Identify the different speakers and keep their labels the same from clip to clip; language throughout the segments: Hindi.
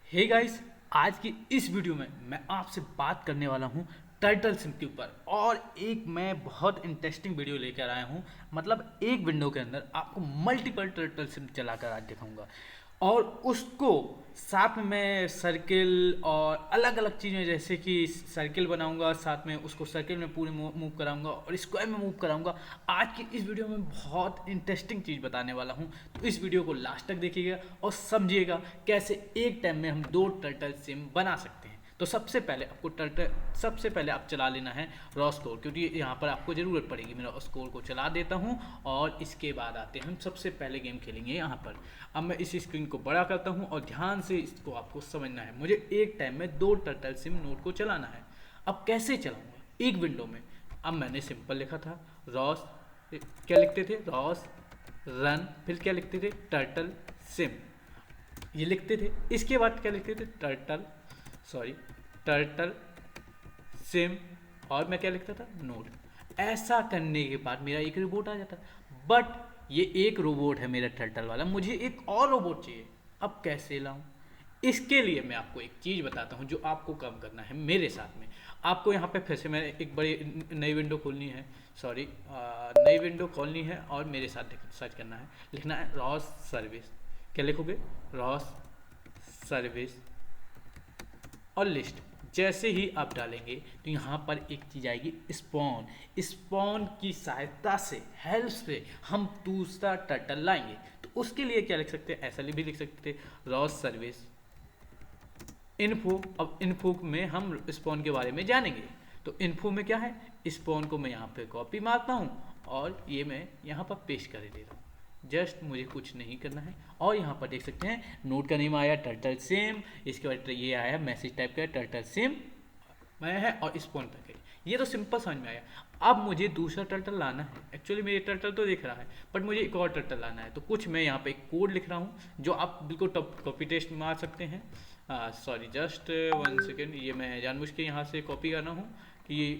Speaker 1: हे गाइस, आज की इस वीडियो में मैं आपसे बात करने वाला हूँ टर्टल सिम के ऊपर। और एक मैं बहुत इंटरेस्टिंग वीडियो लेकर आया हूँ। मतलब एक विंडो के अंदर आपको मल्टीपल टर्टल सिम चलाकर आज दिखाऊंगा और उसको साथ में मैं सर्किल और अलग अलग चीज़ें जैसे कि सर्किल बनाऊंगा, साथ में उसको सर्किल में पूरे मूव कराऊंगा और स्क्वायर में मूव कराऊंगा। आज की इस वीडियो में बहुत इंटरेस्टिंग चीज़ बताने वाला हूं, तो इस वीडियो को लास्ट तक देखिएगा और समझिएगा कैसे एक टाइम में हम दो टर्टल सिम बना सकते हैं। तो सबसे पहले आप चला लेना है रॉ स्कोर, क्योंकि यहाँ पर आपको ज़रूरत पड़ेगी। मैं रॉ स्कोर को चला देता हूँ और इसके बाद आते हैं हम सबसे पहले गेम खेलेंगे यहाँ पर। अब मैं इस स्क्रीन को बड़ा करता हूँ और ध्यान से इसको आपको समझना है। मुझे एक टाइम में दो टर्टल सिम नोड को चलाना है। अब कैसे चलाऊँगा एक विंडो में? अब मैंने सिंपल लिखा था रॉस, क्या लिखते थे, रॉस रन, फिर क्या लिखते थे, टर्टल सिम, ये लिखते थे। इसके बाद क्या लिखते थे, टर्टल सिम, और मैं क्या लिखता था, नोड। ऐसा करने के बाद मेरा एक रोबोट आ जाता। बट ये एक रोबोट है मेरा टर्टल वाला, मुझे एक और रोबोट चाहिए। अब कैसे लाऊं? इसके लिए मैं आपको एक चीज़ बताता हूँ जो आपको काम करना है मेरे साथ में। आपको यहाँ पे फिर से मैं एक बड़ी नई विंडो खोलनी है, नई विंडो खोलनी है और मेरे साथ सर्च करना है, लिखना है रॉस सर्विस। क्या लिखोगे? रॉस सर्विस और लिस्ट। जैसे ही आप डालेंगे तो यहाँ पर एक चीज़ आएगी, स्पॉन। स्पॉन की सहायता से, हेल्प से हम दूसरा टर्टल लाएंगे। तो उसके लिए क्या लिख सकते हैं, ऐसा भी लिख सकते थे, रॉस सर्विस इन्फो। अब इन्फो में हम स्पॉन के बारे में जानेंगे। तो इन्फो में क्या है, स्पॉन को मैं यहाँ पे कॉपी मारता हूँ और ये मैं यहाँ पर पेस्ट कर दे रहा हूँ। जस्ट मुझे कुछ नहीं करना है। और यहाँ पर देख सकते हैं नोड का नेम आया टर्टल सिम, इसके बाद ये आया मैसेज टाइप का टर्टल सिम मैं है और स्पॉन पैकेज। ये तो सिंपल समझ में आया। अब मुझे दूसरा टर्टल लाना है। एक्चुअली मेरे टर्टल तो दिख रहा है बट मुझे एक और टर्टल लाना है। तो कुछ मैं यहाँ पे एक कोड लिख रहा हूँ जो आप बिल्कुल कॉपी टेस्ट मार सकते हैं। जस्ट 1 सेकेंड, ये मैं जानबूझ के यहाँ से कॉपी कर रहा हूँ कि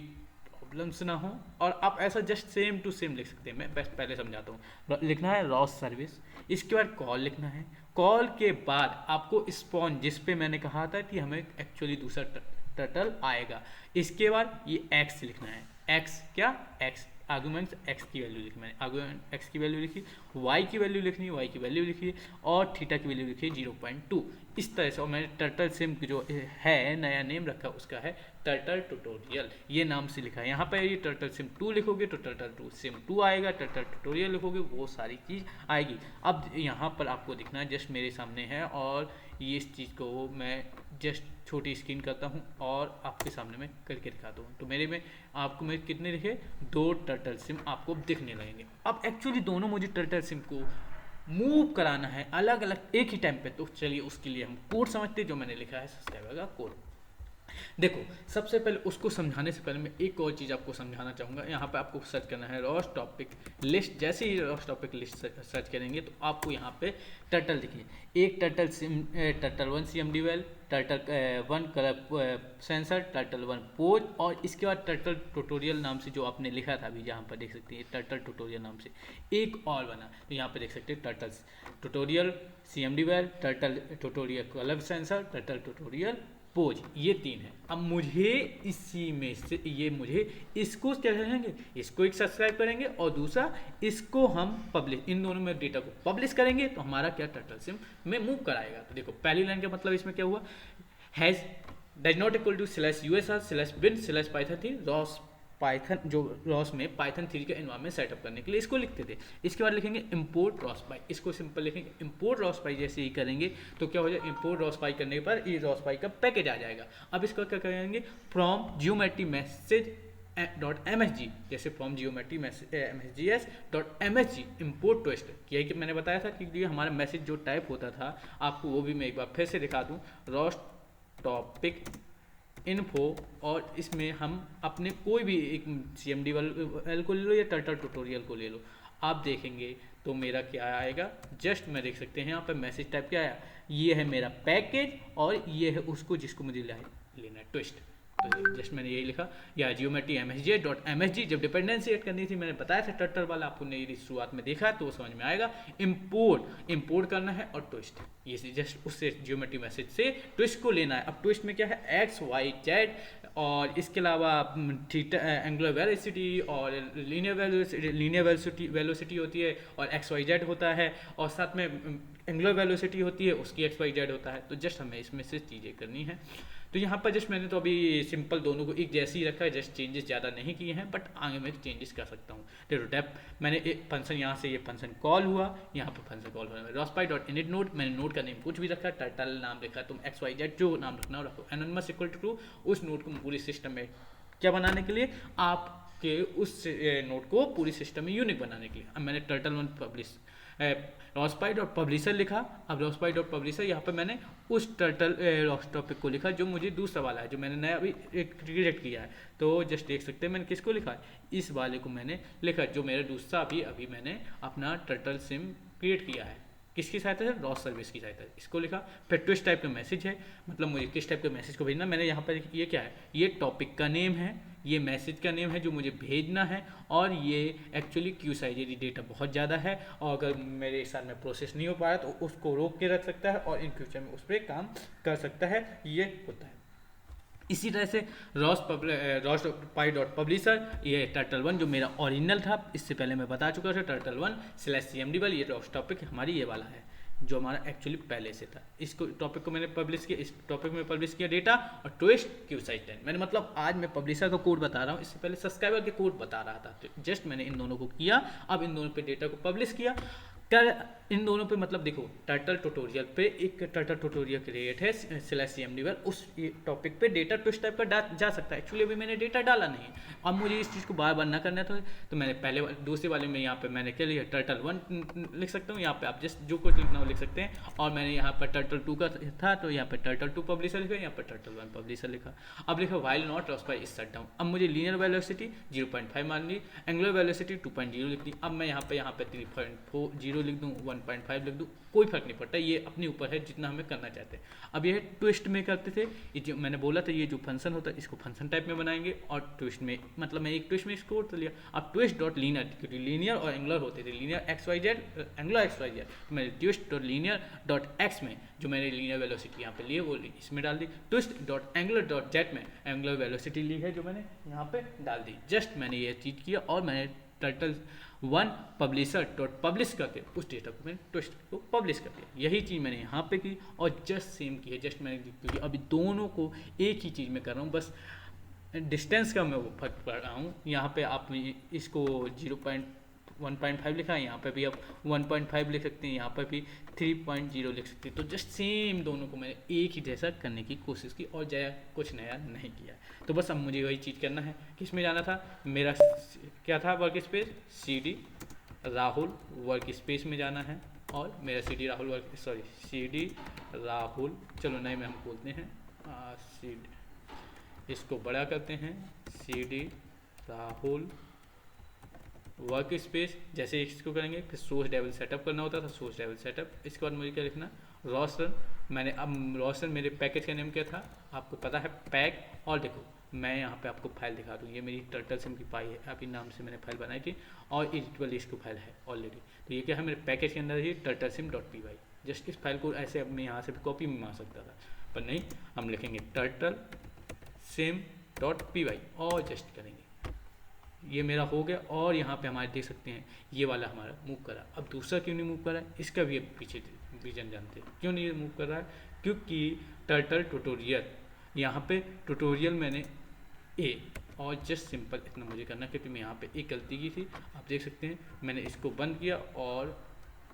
Speaker 1: प्रॉब्लम्स ना हो। और आप ऐसा जस्ट सेम टू सेम लिख सकते हैं। मैं बेस्ट पहले समझाता हूँ। लिखना है रॉस सर्विस, इसके बाद कॉल लिखना है। कॉल के बाद आपको स्पॉन, जिस पे मैंने कहा था कि हमें एक्चुअली दूसरा टर्टल आएगा, इसके बाद ये एक्स लिखना है। एक्स क्या, एक्स आर्गूमेंट्स, एक्स की वैल्यू लिखी मैंने, आर्गूमेंट एक्स की वैल्यू लिखी, वाई की वैल्यू लिखनी है, वाई की वैल्यू लिखी और थीटा की वैल्यू लिखी 0.2। इस तरह से। और मैंने टर्टल सिम जो है नया नेम रखा उसका है टर्टल ट्यूटोरियल, ये नाम से लिखा है। यहाँ पर ये टर्टल सिम 2 लिखोगे तो टर्टल टू सिम 2 आएगा, टर्टल ट्यूटोरियल लिखोगे वो सारी चीज़ आएगी। अब यहाँ पर आपको दिखना है, जस्ट मेरे सामने है और ये इस चीज़ को मैं जस्ट छोटी स्क्रीन करता हूँ और आपके सामने मैं करके दिखाता हूँ। तो मेरे में आपको मैं कितने दिखे, दो टर्टल सिम आपको दिखने लगेंगे। अब एक्चुअली दोनों मुझे टर्टल सिम को मूव कराना है अलग अलग एक ही टाइम पे। तो चलिए उसके लिए हम कोड समझते हैं जो मैंने लिखा है सब्सक्राइबर का कोड। देखो, सबसे पहले उसको समझाने से पहले मैं एक और चीज़ आपको समझाना चाहूँगा। यहाँ पे आपको सर्च करना है रॉस टॉपिक लिस्ट। जैसे ही रॉस टॉपिक लिस्ट सर्च करेंगे तो आपको यहाँ पे टर्टल दिखिए। एक turtle 1 CMD well, turtle 1 colour sensor, turtle 1 pose, और इसके बाद टर्टल ट्यूटोरियल नाम से जो आपने लिखा था अभी, जहाँ पर देख सकते हैं टर्टल ट्यूटोरियल नाम से एक और बना। तो यहाँ पे देख सकते हैं turtle tutorial CMD well, turtle tutorial colour sensor, turtle tutorial pose, ये 3 है। अब मुझे इसी में से मुझे इसको क्या करेंगे, इसको एक सब्सक्राइब करेंगे और दूसरा इसको हम पब्लिश, इन दोनों में डेटा को पब्लिश करेंगे तो हमारा क्या टर्टल सिम में मूव कराएगा। तो देखो पहली लाइन का मतलब इसमें क्या हुआ, has does not equal to /usr/bin/python3 ROS Python, जो रॉस में पाइथन 3 का एनवायरमेंट सेटअप करने के लिए इसको लिखते थे। इसके बाद लिखेंगे इम्पोर्ट रॉसपाई, इसको सिंपल लिखेंगे इम्पोर्ट रॉसपाई। जैसे ही करेंगे तो क्या हो जाए, इम्पोर्ट रॉसपाई करने पर ये रॉसपाई का पैकेज आ जाएगा। अब इसको क्या करेंगे, फ्रॉम जियोमेट्री मैसेज .msg, जैसे from geometry msgs.msg import twist. यही कि मैंने बताया था कि हमारा मैसेज जो टाइप होता था, आपको वो भी मैं एक बार फिर से दिखा दूँ, रॉस टॉपिक इन्फो, और इसमें हम अपने कोई भी एक CMD वाल को ले लो या टर्टल ट्यूटोरियल को ले लो। आप देखेंगे तो मेरा क्या आएगा, जस्ट मैं देख सकते हैं यहाँ पर मैसेज टाइप क्या आया, ये है मेरा पैकेज और ये है उसको जिसको मुझे लेना है ट्विस्ट। तो तो जस्ट मैंने यही लिखा, या जियोमेट्री msj.msg। जब डिपेंडेंसी ऐड करनी थी मैंने बताया था टर्टल वाला, आपको ने शुरुआत में देखा तो वो समझ में आएगा। इंपोर्ट करना है और ट्विस्ट, ये जस्ट उससे जियोमेट्री मैसेज से ट्विस्ट को लेना है। अब ट्विस्ट में क्या है, एक्स वाई जेड और इसके अलावा थीटा एंगुलर वेलोसिटी और लीनियर वेलोसिटी होती है और एक्स वाई जेड होता है, और साथ में एंगुलर वेलोसिटी होती है उसकी एक्स वाई जेड होता है। तो जस्ट हमें इसमें से चीज़ें करनी है। तो यहाँ पर जस्ट मैंने तो अभी सिंपल दोनों को एक जैसे ही रखा है, जस्ट चेंजेस ज़्यादा नहीं किए हैं, बट आगे मैं चेंजेस कर सकता हूँ। देखो डेप मैंने एक फंक्शन यहाँ से ये फंक्शन कॉल हुआ, यहाँ पर फंक्शन कॉल हुआ, rospy.init नोड, मैंने नोड का नेम कुछ भी रखा, टर्टल नाम लिखा, तुम एक्स वाई जेड जो नाम रखना हो रखो। एनोनिमस इक्वल टू उस नोड को पूरी सिस्टम में क्या बनाने के लिए, आपके उस नोड को पूरी सिस्टम में यूनिक बनाने के लिए। अब मैंने टर्टल 1 पब्लिश rospy.publisher लिखा। अब rospy.publisher यहाँ पर मैंने उस टर्टल टॉपिक को लिखा जो मुझे दूसरा वाला है, जो मैंने नया अभी क्रिएट किया है। तो जस्ट देख सकते हैं मैंने किसको लिखा है, इस वाले को मैंने लिखा, जो मेरा दूसरा अभी मैंने अपना टर्टल सिम क्रिएट किया है। किसकी सहायता से, रॉस सर्विस की सहायता से इसको लिखा। फिर ट्विस्ट टाइप का मैसेज है, मतलब मुझे किस टाइप के मैसेज को भेजना, मैंने यहाँ पर ये क्या है, ये टॉपिक का नेम है, ये मैसेज का नेम है जो मुझे भेजना है, और ये एक्चुअली क्यू साइज, यदि डेटा बहुत ज़्यादा है और अगर मेरे साथ में प्रोसेस नहीं हो पा रहा तो उसको रोक के रख सकता है और इन फ्यूचर में उस पर काम कर सकता है, ये होता है। इसी तरह से rospy.publisher, ये टर्टल 1 जो मेरा ओरिजिनल था, इससे पहले मैं बता चुका था, टर्टल 1/cmd, ये रॉस टॉपिक हमारी ये वाला है जो हमारा एक्चुअली पहले से था। इसको टॉपिक को मैंने पब्लिश किया, इस टॉपिक में पब्लिश किया डेटा और ट्विस्ट क्यू साइज 10। मैंने मतलब आज मैं पब्लिशर का कोड बता रहा हूँ, इससे पहले सब्सक्राइबर के कोड बता रहा था, तो जस्ट मैंने इन दोनों को किया। अब इन दोनों पे डेटा को पब्लिश किया, इन दोनों पे मतलब देखो टर्टल ट्यूटोरियल पे एक टर्टल ट्यूटोरियल क्रिएट है /cmd, उस टॉपिक पे डेटा ट्विस्ट टाइप का जा सकता है। एक्चुअली अभी मैंने डेटा डाला नहीं, अब मुझे इस चीज़ को बार बार ना करना था, तो मैंने पहले दूसरे वाले में यहाँ पे मैंने क्या लिया, टर्टल 1 लिख सकता हूँ, यहाँ पे आप जस्ट जो कुछ लिखना हो लिख सकते हैं। और मैंने यहाँ पर टर्टल 2 का था तो यहाँ पे टर्टल 2 पब्लिशर लिखा, यहाँ पर टर्टल 1 पब्लिशर लिखा। अब लिखा while not rospy is shut down. अब मुझे लीनियर वेलोसिटी 0.5 मान ली, एंगुलर वेलोसिटी 2.0 लिख दी। अब मैं यहाँ पे 3.40 लिख दूँ, 1.5 लिख दूँ, कोई फर्क नहीं पड़ता, ये अपने ऊपर है जितना हमें करना चाहते हैं। अब ये ट्विस्ट में करते थे, ये जो मैंने बोला था, ये जो फंक्शन होता है इसको फंक्शन टाइप में बनाएंगे, और ट्विस्ट में मतलब मैं एक ट्विस्ट में इसको तो लिया। अब ट्विस्ट डॉट लीनियर, क्योंकि लीनियर और एंगुलर होते थे, linear x y z, angular x y z, तो मैंने twist dot linear dot x में जो मैंने लीनियर वेलोसिटी यहाँ पे ली है वो इसमें डाल दी। Twist dot angular dot z में एंगुलर वेलोसिटी ली है जो मैंने यहाँ पे डाल दी। जस्ट मैंने ये चीज़ किया और मैंने टर्टल 1 पब्लिशर डॉट पब्लिश करके उस डेटा को मैंने ट्विस्ट को पब्लिश कर दिया। यही चीज़ मैंने यहाँ पे की और जस्ट सेम की है। जस्ट मैंने, क्योंकि अभी दोनों को एक ही चीज़ में कर रहा हूँ, बस डिस्टेंस का मैं वो फर्क पड़ रहा हूँ। यहाँ पे आप इसको 1.5 लिखा है, यहाँ पे भी आप 1.5 लिख सकते हैं, यहाँ पर भी 3.0 लिख सकते हैं। तो जस्ट सेम दोनों को मैंने एक ही जैसा करने की कोशिश की और कुछ नया नहीं किया। तो बस अब मुझे वही चीज़ करना है। किस में जाना था, मेरा क्या था work space, CD Rahul work space में जाना है, और मेरा CD राहुल, चलो नए में हम बोलते हैं CD, इसको बड़ा करते हैं, CD राहुल वर्क स्पेस। जैसे इसको करेंगे फिर सोर्स डेवल सेटअप करना होता था, सोर्स डेवल सेटअप। इसके बाद मुझे क्या लिखना, रॉसन। मैंने अब रॉसन मेरे पैकेज का नेम क्या था आपको पता है, पैक। और देखो मैं यहाँ पे आपको फाइल दिखा दूँ, ये मेरी टर्टल सिम की फाइल है, अभी नाम से मैंने फाइल बनाई थी और एडिटेबल लिस्ट फाइल है ऑलरेडी। तो ये क्या है, मेरे पैकेज के अंदर ही टर्टल सिम .py। जस्ट इस फाइल को ऐसे अब मैं यहाँ से भी कॉपी में मार सकता था, पर नहीं, हम लिखेंगे टर्टल सिम .py और जस्ट करेंगे। ये मेरा हो गया और यहाँ पे हमारे देख सकते हैं ये वाला हमारा मूव करा। अब दूसरा क्यों नहीं मूव कर रहा है, इसका भी अब पीछे रीजन जानते हैं क्यों नहीं मूव कर रहा है, क्योंकि टर्टल ट्यूटोरियल, यहाँ पे ट्यूटोरियल मैंने ए और जस्ट सिंपल इतना मुझे करना, क्योंकि मैं यहाँ पे एक गलती की थी। आप देख सकते हैं मैंने इसको बंद किया और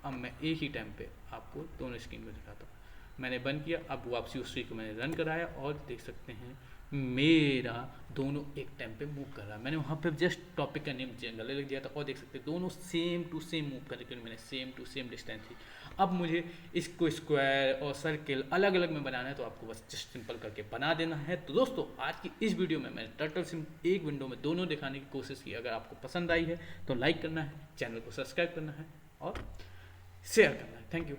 Speaker 1: अब मैं एक ही टाइम पे आपको दोनों स्क्रीन में दिखाता हूँ। मैंने बंद किया, अब वापसी उसी को मैंने रन कराया और देख सकते हैं मेरा दोनों एक टाइम पे मूव कर रहा है। मैंने वहाँ पे जस्ट टॉपिक का नेम गलत लिख दिया था और देख सकते हैं दोनों सेम टू सेम मूव कर रहे, क्योंकि मैंने सेम टू सेम डिस्टेंस थी। अब मुझे इसको स्क्वायर और सर्किल अलग अलग में बनाना है, तो आपको बस जस्ट सिंपल करके बना देना है। तो दोस्तों आज की इस वीडियो में मैंने टर्टल सिम एक विंडो में दोनों दिखाने की कोशिश की। अगर आपको पसंद आई है तो लाइक करना है, चैनल को सब्सक्राइब करना है और शेयर करना है। Thank you.